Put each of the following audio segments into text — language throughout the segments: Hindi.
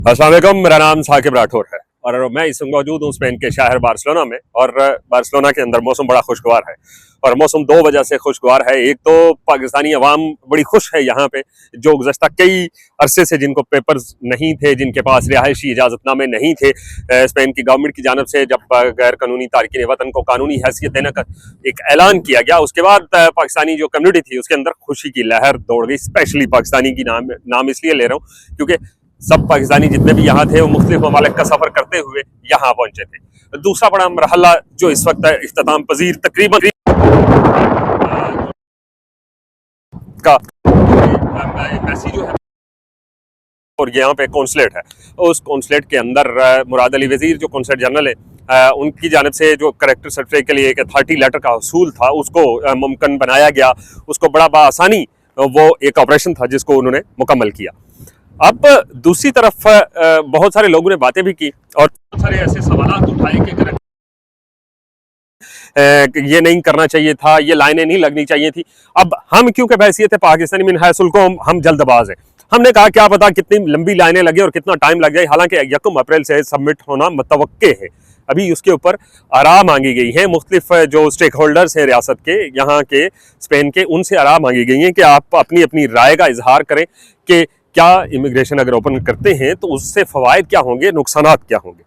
अस्सलाम वालेकुम, मेरा नाम साकिब राठौर है और मैं इस वक्त मौजूद हूँ स्पेन के शहर बार्सिलोना में। और बार्सिलोना के अंदर मौसम बड़ा खुशगवार है और मौसम दो वजह से खुशगवार है। एक तो पाकिस्तानी अवाम बड़ी खुश है यहाँ पे, जो गुज़श्ता कई अरसे से जिनको पेपर्स नहीं थे, जिनके पास रिहायशी इजाज़तनामे नहीं थे, स्पेन की गवर्नमेंट की जानब से जब गैर कानूनी तारकीन वतन को कानूनी हैसियत देने का एक ऐलान किया गया, उसके बाद पाकिस्तानी जो कम्युनिटी थी उसके अंदर खुशी की लहर दौड़ गई। स्पेशली पाकिस्तानी की नाम इसलिए ले रहा हूँ क्योंकि सब पाकिस्तानी जितने भी यहाँ थे वो मुख्तलिफ ममालिक का सफर करते हुए यहाँ पहुंचे थे। दूसरा बड़ा मरहला जो इस वक्त इख्तिताम पजीर तकरीबन का एम्बेसी जो है और यहाँ पे कौंसलेट है, उस कौंसलेट के अंदर मुराद अली वजीर जो कौंसलेट जनरल है, उनकी जानब से जो करेक्टर सर्टिफिकेट के लिए एक अथॉरिटी लेटर का हसूल था उसको मुमकिन बनाया गया। उसको बड़ा बआसानी वो एक ऑपरेशन था जिसको उन्होंने मुकम्मल किया। अब दूसरी तरफ बहुत सारे लोगों ने बातें भी की और बहुत सारे ऐसे सवाल उठाए कि ये नहीं करना चाहिए था, ये लाइनें नहीं लगनी चाहिए थी। अब हम क्योंकि बहैसियत पाकिस्तानी मिन हैसुल कौम हम जल्दबाज हैं, हमने कहा क्या पता कितनी लंबी लाइनें लगे और कितना टाइम लग जाए। हालांकि 1 अप्रैल से सबमिट होना मुतवक्के है। अभी उसके ऊपर आराम मांगी गई है, मुख्तलिफ जो स्टेक होल्डर्स हैं रियासत के, यहाँ के स्पेन के, उनसे आराम मांगी गई है कि आप अपनी अपनी राय का इजहार करें कि क्या इमिग्रेशन अगर ओपन करते हैं तो उससे फ़वाइद क्या होंगे, नुकसानात क्या होंगे।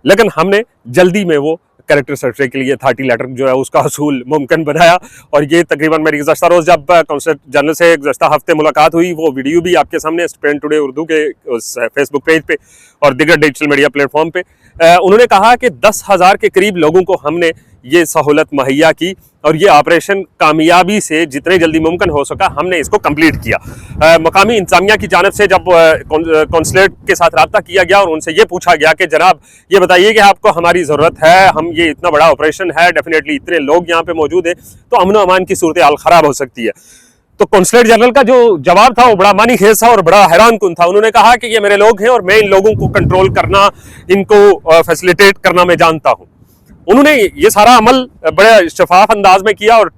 लेकिन हमने जल्दी में वो करेक्टर सर्टिफिकेट के लिए अथॉरिटी लेटर जो है उसका हसूल मुमकिन बनाया। और ये तकरीबन मेरी गुज़श्ता रोज़ जब कौंसलेट जनरल से गुज़श्ता हफ्ते मुलाकात हुई, वो वीडियो भी आपके सामने स्पेन टुडे उर्दू के उस फेसबुक पेज पे और दीगर डिजिटल मीडिया प्लेटफॉर्म पे उन्होंने कहा कि 10,000 के करीब लोगों को हमने ये सहूलत मुहैया की और ये ऑपरेशन कामयाबी से जितने जल्दी मुमकिन हो सका हमने इसको कंप्लीट किया। मकामी इंतजामिया की जानब से जब कौंसलेट के साथ रब्ता किया गया और उनसे ये पूछा गया कि जनाब ये बताइए कि आपको हमारी ज़रूरत है, हम ये इतना बड़ा ऑपरेशन है, डेफिनेटली इतने लोग यहाँ पे मौजूद हैं तो अमन अमान की सूरत हाल ख़राब हो सकती है। तो कौंसलेट जनरल का जो जवाब था वो बड़ा मानी खेज था और बड़ा हैरान कुन था। उन्होंने कहा कि ये मेरे लोग हैं और मैं इन लोगों को कंट्रोल करना, इनको फैसिलिटेट करना मैं जानता हूँ। उन्होंने ये सारा अमल बड़े शफाफ अंदाज में किया और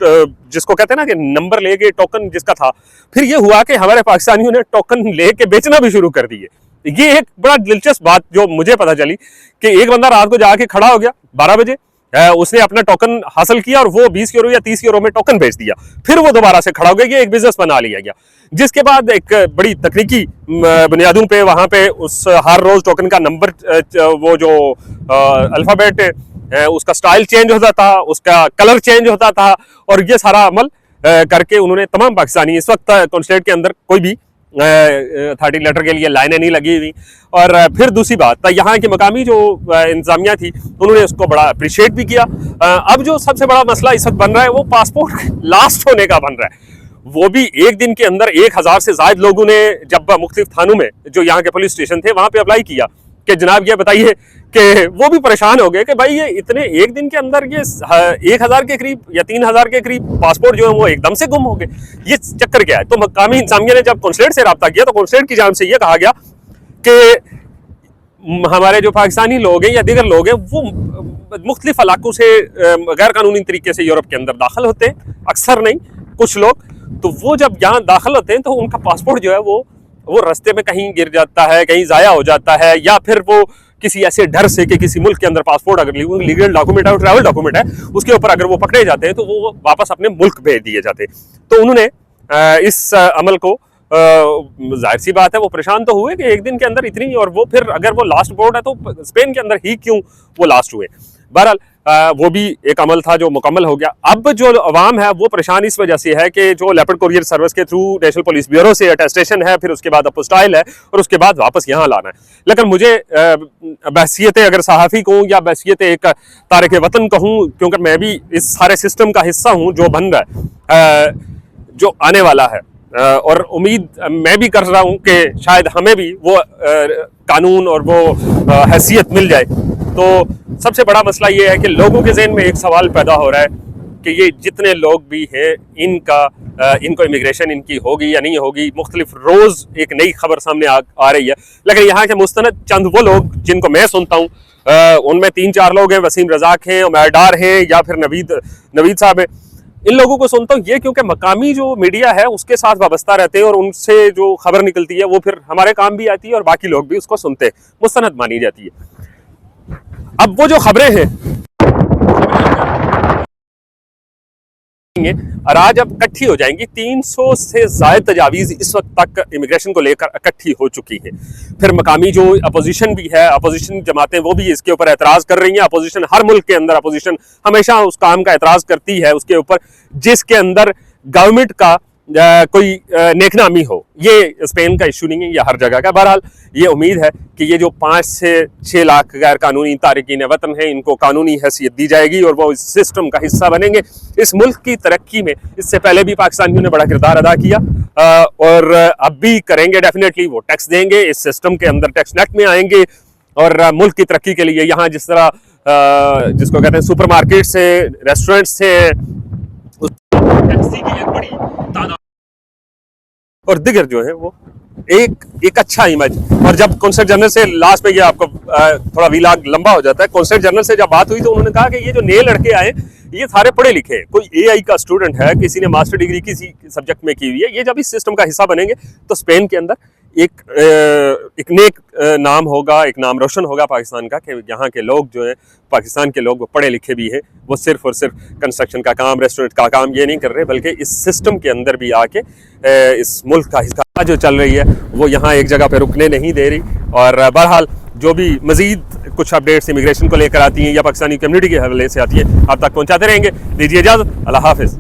जिसको कहते हैं ना कि नंबर लेके टोकन जिसका था, फिर ये हुआ कि हमारे पाकिस्तानियों ने टोकन लेके बेचना भी शुरू कर दिए। ये एक बड़ा दिलचस्प बात जो मुझे पता चली कि एक बंदा रात को जाके खड़ा हो गया 12 बजे, उसने अपना टोकन हासिल किया और वो 20 यूरो या 30 यूरो में टोकन बेच दिया। फिर वो दोबारा से खड़ा हो गया, ये एक बिजनेस बना लिया गया। जिसके बाद एक बड़ी तकनीकी बुनियादों पे वहाँ पे उस हर रोज टोकन का नंबर, वो जो अल्फ़ाबेट उसका स्टाइल चेंज होता था, उसका कलर चेंज होता था और ये सारा अमल करके उन्होंने तमाम पाकिस्तानी, इस वक्त कौंसलेट के अंदर कोई भी अथॉरिटी लेटर के लिए लाइनें नहीं लगी हुई। और फिर दूसरी बात, यहाँ की मकामी जो इंतजामिया थी उन्होंने उसको बड़ा अप्रिशिएट भी किया। अब जो सबसे बड़ा मसला इस वक्त बन रहा है वो पासपोर्ट लास्ट होने का बन रहा है। वो भी एक दिन के अंदर 1,000 से ज्यादा लोगों ने जब मुख्तलिफ थानों में जो यहाँ के पुलिस स्टेशन थे वहां पे अप्लाई किया कि जनाब ये बताइए, कि वो भी परेशान हो गए कि भाई ये इतने एक दिन के अंदर ये 1,000 के करीब या 3,000 के करीब पासपोर्ट जो है वो एकदम से गुम हो गए, ये चक्कर क्या है। तो मकामी इंतजामिया ने जब कौंसलेट से रब्ता किया तो कौंसलेट की जानिब से ये कहा गया कि हमारे जो पाकिस्तानी लोग हैं या दीगर लोग हैं वो मुख्तलिफ इलाकों से गैर कानूनी तरीके से यूरोप के अंदर दाखिल होते हैं, अक्सर नहीं कुछ लोग, तो वो जब यहाँ दाखिल होते हैं तो उनका पासपोर्ट जो है वो रास्ते में कहीं गिर जाता है, कहीं ज़ाया हो जाता है, या फिर वो किसी ऐसे डर से कि किसी मुल्क के अंदर पासपोर्ट अगर लीगल डॉक्यूमेंट है, ट्रैवल डॉक्यूमेंट है, उसके ऊपर अगर वो पकड़े जाते हैं तो वो वापस अपने मुल्क भेज दिए जाते हैं। तो उन्होंने इस अमल को, जाहिर सी बात है वो परेशान तो हुए कि एक दिन के अंदर इतनी, और वो फिर अगर वो लास्ट बोर्ड है तो स्पेन के अंदर ही क्यों वो लास्ट हुए। बहरहाल वो भी एक अमल था जो मुकम्मल हो गया। अब जो अवाम है वो परेशान इस वजह से है कि जो लेपर्ड कुरियर सर्विस के थ्रू नेशनल पुलिस ब्यूरो से अटेस्टेशन है, फिर उसके बाद अपोस्टाइल है और उसके बाद वापस यहाँ लाना है। लेकिन मुझे बहसियत अगर सहाफ़ी कहूँ या बहसियत एक तारिक वतन कहूँ, क्योंकि मैं भी इस सारे सिस्टम का हिस्सा हूँ जो बन रहा है, जो आने वाला है, और उम्मीद मैं भी कर रहा हूँ कि शायद हमें भी वो कानून और वो हैसियत मिल जाए। तो सबसे बड़ा मसला ये है कि लोगों के जहन में एक सवाल पैदा हो रहा है कि ये जितने लोग भी हैं इनको इमिग्रेशन इनकी होगी या नहीं होगी। मुख्तलिफ रोज़ एक नई खबर सामने आ रही है, लेकिन यहाँ के मुस्तनद चंद वो लोग जिनको मैं सुनता हूँ, उनमें 3-4 लोग हैं, वसीम रज़ाक हैं, उमर डार हैं, या फिर नवीद साहब हैं। इन लोगों को सुनता हूँ ये क्योंकि मकामी जो मीडिया है उसके साथ वाबस्ता रहते हैं और उनसे जो खबर निकलती है वो फिर हमारे काम भी आती है और बाकी लोग भी उसको सुनते हैं, मुस्तनद मानी जाती है। अब वो जो खबरें हैं और आज अब इकट्ठी हो जाएंगी, 300 से ज्यादा तजावीज इस वक्त तक इमिग्रेशन को लेकर इकट्ठी हो चुकी है। फिर मकामी जो अपोजिशन भी है, अपोजिशन जमातें, वो भी इसके ऊपर एतराज कर रही हैं। अपोजिशन हर मुल्क के अंदर अपोजिशन हमेशा उस काम का एतराज करती है उसके ऊपर जिसके अंदर गवर्नमेंट का कोई नेकनामी हो। ये स्पेन का इशू नहीं है, ये हर जगह का। बहरहाल ये उम्मीद है कि ये जो 5 से 6 लाख गैर कानूनी तारिकीन वतन है इनको कानूनी हैसियत दी जाएगी और वो इस सिस्टम का हिस्सा बनेंगे। इस मुल्क की तरक्की में इससे पहले भी पाकिस्तानियों ने बड़ा किरदार अदा किया और अब भी करेंगे डेफिनेटली। वो टैक्स देंगे, इस सिस्टम के अंदर टैक्स नेट में आएंगे और मुल्क की तरक्की के लिए यहाँ जिस तरह जिसको कहते हैं सुपरमार्केट से, रेस्टोरेंट से टैक्सी की एक बड़ी तादाद और दिगर जो है वो एक अच्छा इमेज। और जब कॉन्सर्ट जनरल से लास्ट में ये आपको थोड़ा वीलाग लंबा हो जाता है, कॉन्सर्ट जनरल से जब बात हुई तो उन्होंने कहा कि ये जो नए लड़के आए ये सारे पढ़े लिखे हैं, कोई एआई का स्टूडेंट है, किसी ने मास्टर डिग्री किसी सब्जेक्ट में की हुई है। ये जब इस सिस्टम का हिस्सा बनेंगे तो स्पेन के अंदर एक नेक नाम होगा, एक नाम रोशन होगा पाकिस्तान का कि यहाँ के लोग जो हैं, पाकिस्तान के लोग वो पढ़े लिखे भी हैं। वो सिर्फ और सिर्फ कंस्ट्रक्शन का काम, रेस्टोरेंट का काम ये नहीं कर रहे, बल्कि इस सिस्टम के अंदर भी आके इस मुल्क का हिस्सा जो चल रही है वो यहाँ एक जगह पे रुकने नहीं दे रही। और बहरहाल जो भी मजीद कुछ अपडेट्स इमिग्रेशन को लेकर आती हैं या पाकिस्तानी कम्युनिटी के हवाले से आती है आप तक पहुँचाते रहेंगे। दीजिए इजाज़त, अल्लाह हाफिज़।